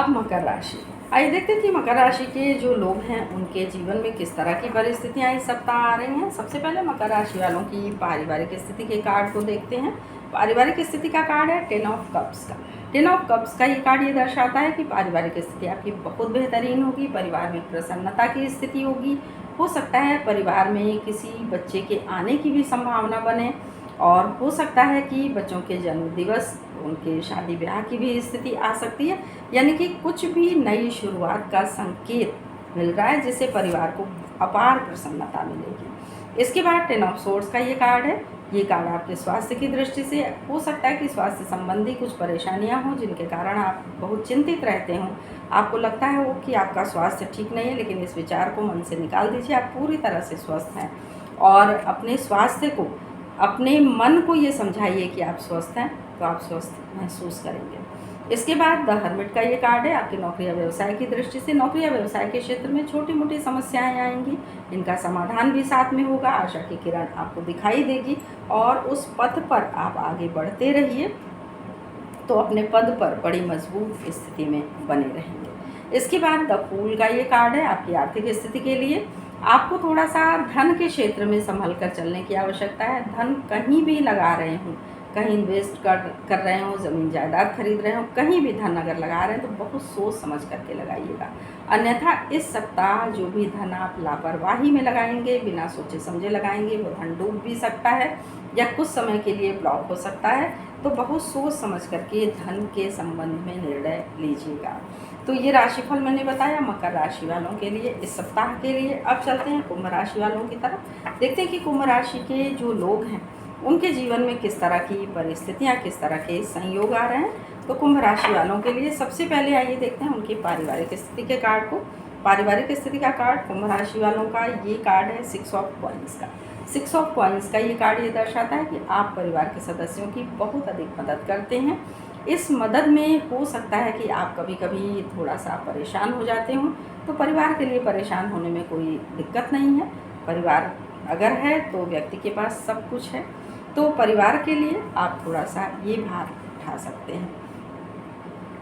अब मकर राशि। आइए देखते हैं कि मकर राशि के जो लोग हैं उनके जीवन में किस तरह की परिस्थितियां इस सप्ताह आ रही हैं। सबसे पहले मकर राशि वालों की पारिवारिक स्थिति के कार्ड को देखते हैं। पारिवारिक स्थिति का कार्ड है 10 ऑफ कप्स का। 10 ऑफ कप्स का ये कार्ड ये दर्शाता है कि पारिवारिक स्थिति आपकी बहुत बेहतरीन होगी, परिवार में प्रसन्नता की स्थिति होगी। हो सकता है परिवार में किसी बच्चे के आने की भी संभावना बने, और हो सकता है कि बच्चों के जन्म दिवस, उनके शादी ब्याह की भी स्थिति आ सकती है। यानी कि कुछ भी नई शुरुआत का संकेत मिल रहा है जिससे परिवार को अपार प्रसन्नता मिलेगी। इसके बाद 10 ऑफ सोर्ड्स का ये कार्ड है। ये कार्ड आपके स्वास्थ्य की दृष्टि से हो सकता है कि स्वास्थ्य संबंधी कुछ परेशानियां हों जिनके कारण आप बहुत चिंतित रहते हों। आपको लगता है वो कि आपका स्वास्थ्य ठीक नहीं है, लेकिन इस विचार को मन से निकाल दीजिए। आप पूरी तरह से स्वस्थ हैं और अपने स्वास्थ्य को, अपने मन को ये समझाइए कि आप स्वस्थ हैं, तो आप स्वस्थ महसूस करेंगे। इसके बाद द हर्मिट का ये कार्ड है आपके नौकरी या व्यवसाय की दृष्टि से। नौकरी या व्यवसाय के क्षेत्र में छोटी मोटी समस्याएं आएंगी, इनका समाधान भी साथ में होगा। आशा की किरण आपको दिखाई देगी और उस पथ पर आप आगे बढ़ते रहिए, तो अपने पद पर बड़ी मजबूत स्थिति में बने रहेंगे। इसके बाद द फूल का ये कार्ड है आपकी आर्थिक स्थिति के लिए। आपको थोड़ा सा धन के क्षेत्र में संभल कर चलने की आवश्यकता है। धन कहीं भी लगा रहे हों, कहीं इन्वेस्ट कर रहे हो, ज़मीन जायदाद खरीद रहे हो, कहीं भी धन अगर लगा रहे हैं तो बहुत सोच समझ करके लगाइएगा। अन्यथा इस सप्ताह जो भी धन आप लापरवाही में लगाएंगे, बिना सोचे समझे लगाएंगे, वो धन डूब भी सकता है या कुछ समय के लिए ब्लॉक हो सकता है। तो बहुत सोच समझ करके धन के संबंध में निर्णय लीजिएगा। तो ये राशिफल मैंने बताया मकर राशि वालों के लिए इस सप्ताह के लिए। अब चलते हैं कुंभ राशि वालों की तरफ। देखते हैं कि कुंभ राशि के जो लोग हैं उनके जीवन में किस तरह की परिस्थितियां, किस तरह के संयोग आ रहे हैं। तो कुंभ राशि वालों के लिए सबसे पहले आइए देखते हैं उनकी पारिवारिक स्थिति के कार्ड को। पारिवारिक स्थिति का कार्ड कुंभ राशि वालों का ये कार्ड है 6 ऑफ कॉइन्स का। 6 ऑफ कॉइन्स का ये कार्ड ये दर्शाता है कि आप परिवार के सदस्यों की बहुत अधिक मदद करते हैं। इस मदद में हो सकता है कि आप कभी कभी थोड़ा सा परेशान हो जाते हों, तो परिवार के लिए परेशान होने में कोई दिक्कत नहीं है। परिवार अगर है तो व्यक्ति के पास सब कुछ है, तो परिवार के लिए आप थोड़ा सा ये भार उठा सकते हैं।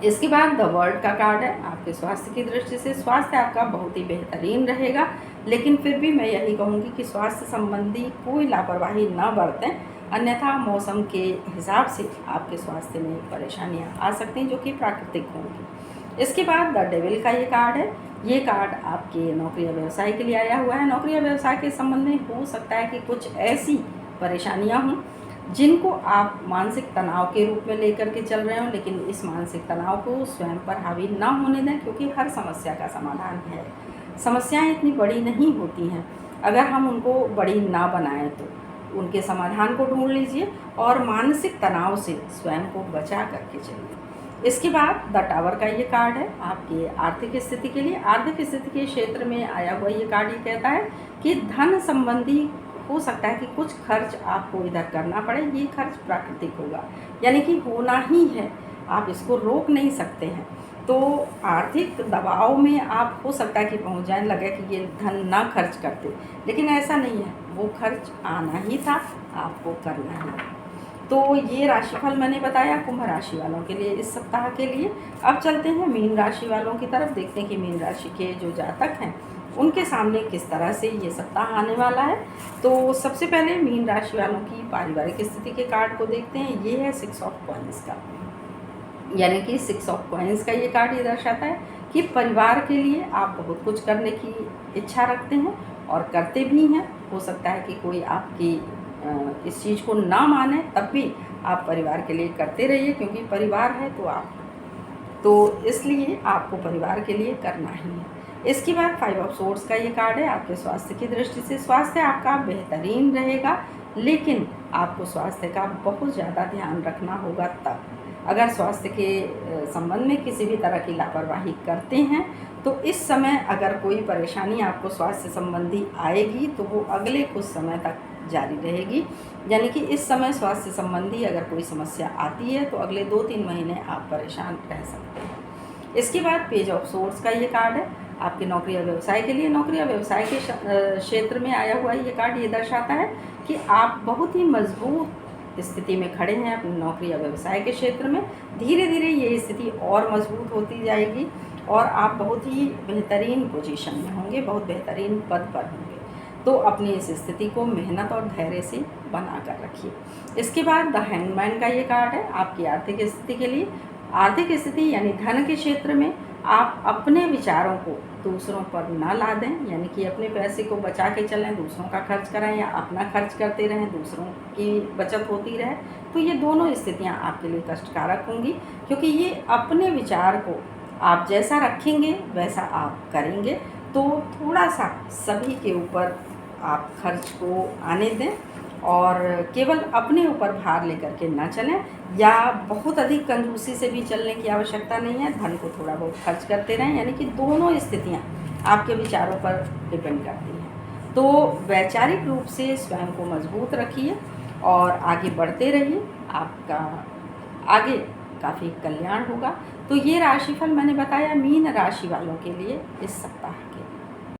इसके बाद द वर्ल्ड का कार्ड है आपके स्वास्थ्य की दृष्टि से। स्वास्थ्य आपका बहुत ही बेहतरीन रहेगा, लेकिन फिर भी मैं यही कहूँगी कि स्वास्थ्य संबंधी कोई लापरवाही न बरतें, अन्यथा मौसम के हिसाब से आपके स्वास्थ्य में परेशानियाँ आ सकती हैं जो कि प्राकृतिक होंगी। इसके बाद द डेविल का ये कार्ड है। ये कार्ड आपके नौकरी या व्यवसाय के लिए आया हुआ है। नौकरी या व्यवसाय के संबंध में हो सकता है कि कुछ ऐसी परेशानियां हों जिनको आप मानसिक तनाव के रूप में लेकर के चल रहे हो, लेकिन इस मानसिक तनाव को स्वयं पर हावी ना होने दें, क्योंकि हर समस्या का समाधान है। समस्याएं इतनी बड़ी नहीं होती हैं, अगर हम उनको बड़ी ना बनाएं तो उनके समाधान को ढूंढ लीजिए और मानसिक तनाव से स्वयं को बचा करके चलिए। इसके बाद द टावर का ये कार्ड है आपकी आर्थिक स्थिति के लिए। आर्थिक स्थिति के क्षेत्र में आया हुआ ये कार्ड ये कहता है कि धन संबंधी हो सकता है कि कुछ खर्च आपको इधर करना पड़े। ये खर्च प्राकृतिक होगा, यानी कि होना ही है, आप इसको रोक नहीं सकते हैं। तो आर्थिक दबाव में आप हो सकता है कि पहुंच जाए, लगे कि ये धन ना खर्च करते, लेकिन ऐसा नहीं है, वो खर्च आना ही था, आपको करना ही है। तो ये राशिफल मैंने बताया कुंभ राशि वालों के लिए इस सप्ताह के लिए। अब चलते हैं मीन राशि वालों की तरफ। देखते हैं कि मीन राशि के जो जातक हैं उनके सामने किस तरह से ये सप्ताह आने वाला है। तो सबसे पहले मीन राशि वालों की पारिवारिक स्थिति के कार्ड को देखते हैं। ये है 6 ऑफ कॉइन्स का, यानी कि 6 ऑफ कॉइन्स का ये कार्ड ये दर्शाता है कि परिवार के लिए आप बहुत कुछ करने की इच्छा रखते हैं और करते भी हैं। हो सकता है कि कोई आपकी इस चीज़ को ना माने, तब भी आप परिवार के लिए करते रहिए, क्योंकि परिवार है तो आप, तो इसलिए आपको परिवार के लिए करना ही है। इसके बाद 5 ऑफ सोर्ड्स का ये कार्ड है आपके स्वास्थ्य की दृष्टि से। स्वास्थ्य आपका बेहतरीन रहेगा, लेकिन आपको स्वास्थ्य का बहुत ज़्यादा ध्यान रखना होगा तब। अगर स्वास्थ्य के संबंध में किसी भी तरह की लापरवाही करते हैं तो इस समय अगर कोई परेशानी आपको स्वास्थ्य संबंधी आएगी तो वो अगले कुछ समय तक जारी रहेगी। यानी कि इस समय स्वास्थ्य संबंधी अगर कोई समस्या आती है तो अगले 2-3 महीने आप परेशान रह सकते हैं। इसके बाद पेज ऑफ सोर्ड्स का ये कार्ड है आपके नौकरी या व्यवसाय के लिए। नौकरी या व्यवसाय के क्षेत्र में आया हुआ ये कार्ड ये दर्शाता है कि आप बहुत ही मजबूत स्थिति में खड़े हैं अपनी नौकरी या व्यवसाय के क्षेत्र में, धीरे धीरे ये स्थिति और मजबूत होती जाएगी और आप बहुत ही बेहतरीन पोजीशन में होंगे, बहुत बेहतरीन पद पर होंगे। तो अपनी इस स्थिति को मेहनत और धैर्य से बना कर रखिए। इसके बाद द हैंगमैन का ये कार्ड है आपकी आर्थिक स्थिति के लिए। आर्थिक स्थिति यानी धन के क्षेत्र में आप अपने विचारों को दूसरों पर ना ला दें, यानी कि अपने पैसे को बचा के चलें, दूसरों का खर्च कराएं या अपना खर्च करते रहें, दूसरों की बचत होती रहे। तो ये दोनों स्थितियां आपके लिए कष्टकारक होंगी, क्योंकि ये अपने विचार को आप जैसा रखेंगे वैसा आप करेंगे। तो थोड़ा सा सभी के ऊपर आप खर्च को आने दें और केवल अपने ऊपर भार लेकर के ना चलें, या बहुत अधिक कंजूसी से भी चलने की आवश्यकता नहीं है। धन को थोड़ा बहुत खर्च करते रहें, यानी कि दोनों स्थितियां आपके विचारों पर डिपेंड करती हैं। तो वैचारिक रूप से स्वयं को मजबूत रखिए और आगे बढ़ते रहिए, आपका आगे काफ़ी कल्याण होगा। तो ये राशिफल मैंने बताया मीन राशि वालों के लिए इस सप्ताह के लिए।